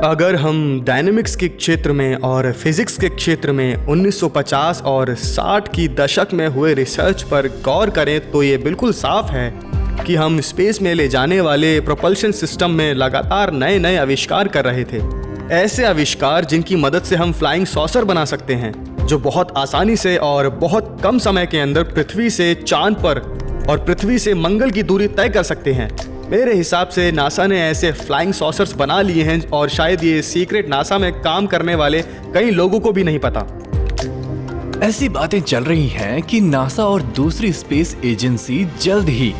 अगर हम डायनेमिक्स के क्षेत्र में और फिजिक्स के क्षेत्र में 1950 और 60 की दशक में हुए रिसर्च पर गौर करें तो ये बिल्कुल साफ है कि हम स्पेस में ले जाने वाले प्रोपल्शन सिस्टम में लगातार नए नए आविष्कार कर रहे थे। ऐसे आविष्कार जिनकी मदद से हम फ्लाइंग सॉसर बना सकते हैं, जो बहुत आसानी से और बहुत कम समय के अंदर पृथ्वी से चांद पर और पृथ्वी से मंगल की दूरी तय कर सकते हैं। मेरे हिसाब से नासा ने ऐसे फ्लाइंग सॉसर्स बना लिए हैं और शायद ये सीक्रेट नासा में काम करने वाले कई लोगों को भी नहीं पता। ऐसी बातें चल रही हैं कि नासा और दूसरी स्पेस एजेंसी जल्द ही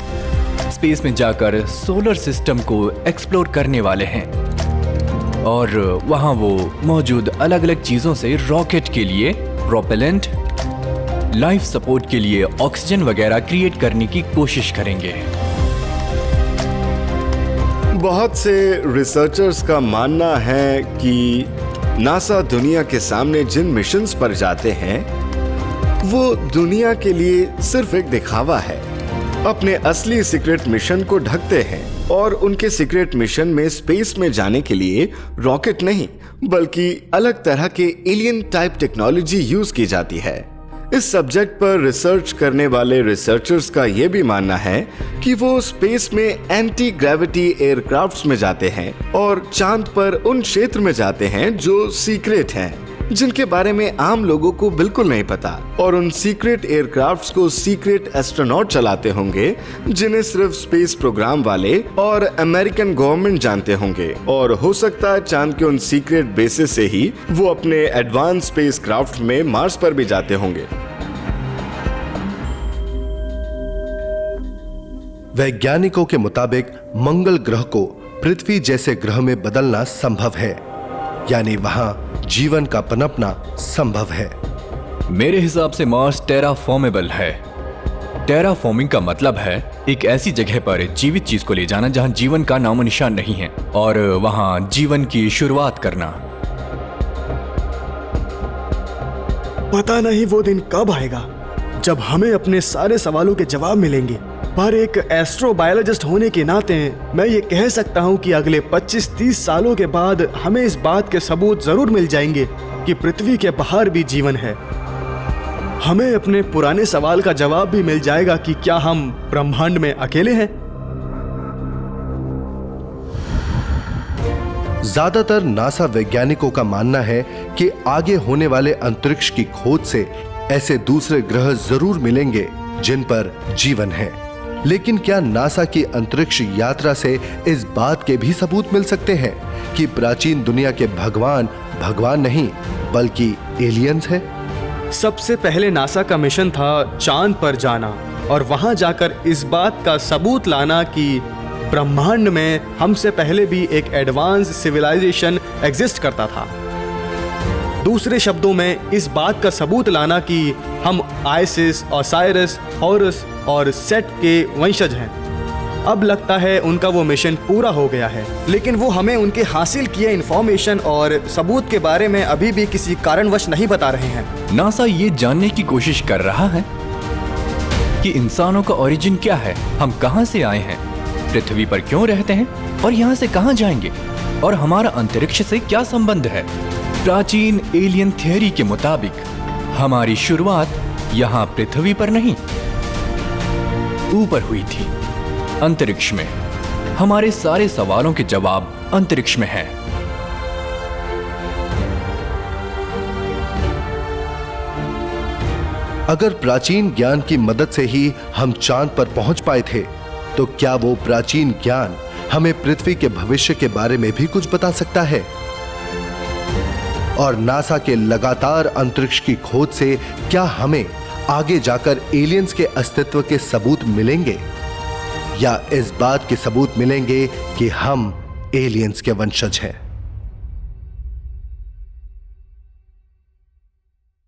स्पेस में जाकर सोलर सिस्टम को एक्सप्लोर करने वाले हैं और वहां वो मौजूद अलग अलग चीजों से रॉकेट के लिए प्रोपेलेंट, लाइफ सपोर्ट के लिए ऑक्सीजन वगैरह क्रिएट करने की कोशिश करेंगे। बहुत से रिसर्चर्स का मानना है कि नासा दुनिया के सामने जिन मिशंस पर जाते हैं वो दुनिया के लिए सिर्फ एक दिखावा है। अपने असली सीक्रेट मिशन को ढकते हैं और उनके सीक्रेट मिशन में स्पेस में जाने के लिए रॉकेट नहीं बल्कि अलग तरह के एलियन टाइप टेक्नोलॉजी यूज की जाती है। इस सब्जेक्ट पर रिसर्च करने वाले रिसर्चर्स का यह भी मानना है कि वो स्पेस में एंटी ग्रेविटी एयरक्राफ्ट्स में जाते हैं और चांद पर उन क्षेत्र में जाते हैं जो सीक्रेट हैं, जिनके बारे में आम लोगों को बिल्कुल नहीं पता, और उन सीक्रेट एयरक्राफ्ट्स को सीक्रेट एस्ट्रोनॉट चलाते होंगे जिन्हें सिर्फ स्पेस प्रोग्राम वाले और अमेरिकन गवर्नमेंट जानते होंगे। और हो सकता है चांद के उन सीक्रेट बेसिस से ही वो अपने एडवांस स्पेस क्राफ्ट में मार्स पर भी जाते होंगे। वैज्ञानिकों के मुताबिक मंगल ग्रह को पृथ्वी जैसे ग्रह में बदलना संभव है, यानी वहां जीवन का पनपना संभव है। मेरे हिसाब से मार्स टेराफॉर्मेबल है। टेराफॉर्मिंग का मतलब है एक ऐसी जगह पर जीवित चीज को ले जाना जहां जीवन का नामो निशान नहीं है और वहां जीवन की शुरुआत करना। पता नहीं वो दिन कब आएगा जब हमें अपने सारे सवालों के जवाब मिलेंगे, पर एक एस्ट्रोबायोलॉजिस्ट होने के नाते मैं ये कह सकता हूँ कि अगले 25-30 सालों के बाद हमें इस बात के सबूत जरूर मिल जाएंगे कि पृथ्वी के बाहर भी जीवन है। हमें अपने पुराने सवाल का जवाब भी मिल जाएगा कि क्या हम ब्रह्मांड में अकेले हैं। ज्यादातर नासा वैज्ञानिकों का मानना है कि आगे होने वाले अंतरिक्ष की खोज से ऐसे दूसरे ग्रह जरूर मिलेंगे जिन पर जीवन है, लेकिन क्या नासा की अंतरिक्ष यात्रा से इस बात के भी सबूत मिल सकते हैं कि प्राचीन दुनिया के भगवान भगवान नहीं बल्कि एलियंस है? सबसे पहले नासा का मिशन था चांद पर जाना और वहां जाकर इस बात का सबूत लाना कि ब्रह्मांड में हमसे पहले भी एक एडवांस सिविलाइजेशन एग्जिस्ट करता था। दूसरे शब्दों में इस बात का सबूत लाना कि हम आइसिस, ओसाइरस, हॉरस और सेट के वंशज हैं। अब लगता है उनका वो मिशन पूरा हो गया है, लेकिन वो हमें उनके हासिल किए इंफॉर्मेशन और सबूत के बारे में अभी भी किसी कारणवश नहीं बता रहे हैं। नासा ये जानने की कोशिश कर रहा है कि इंसानों का ओरिजिन क्या है, हम कहां से आए हैं, पृथ्वी पर क्यों रहते हैं और यहां से कहां जाएंगे, और हमारा अंतरिक्ष से क्या संबंध है। प्राचीन एलियन थ्योरी के मुताबिक हमारी शुरुआत यहां पृथ्वी पर नहीं, ऊपर हुई थी, अंतरिक्ष में। हमारे सारे सवालों के जवाब अंतरिक्ष में हैं। अगर प्राचीन ज्ञान की मदद से ही हम चांद पर पहुंच पाए थे, तो क्या वो प्राचीन ज्ञान हमें पृथ्वी के भविष्य के बारे में भी कुछ बता सकता है? और नासा के लगातार अंतरिक्ष की खोज से क्या हमें आगे जाकर एलियंस के अस्तित्व के सबूत मिलेंगे, या इस बात के सबूत मिलेंगे कि हम एलियंस के वंशज हैं?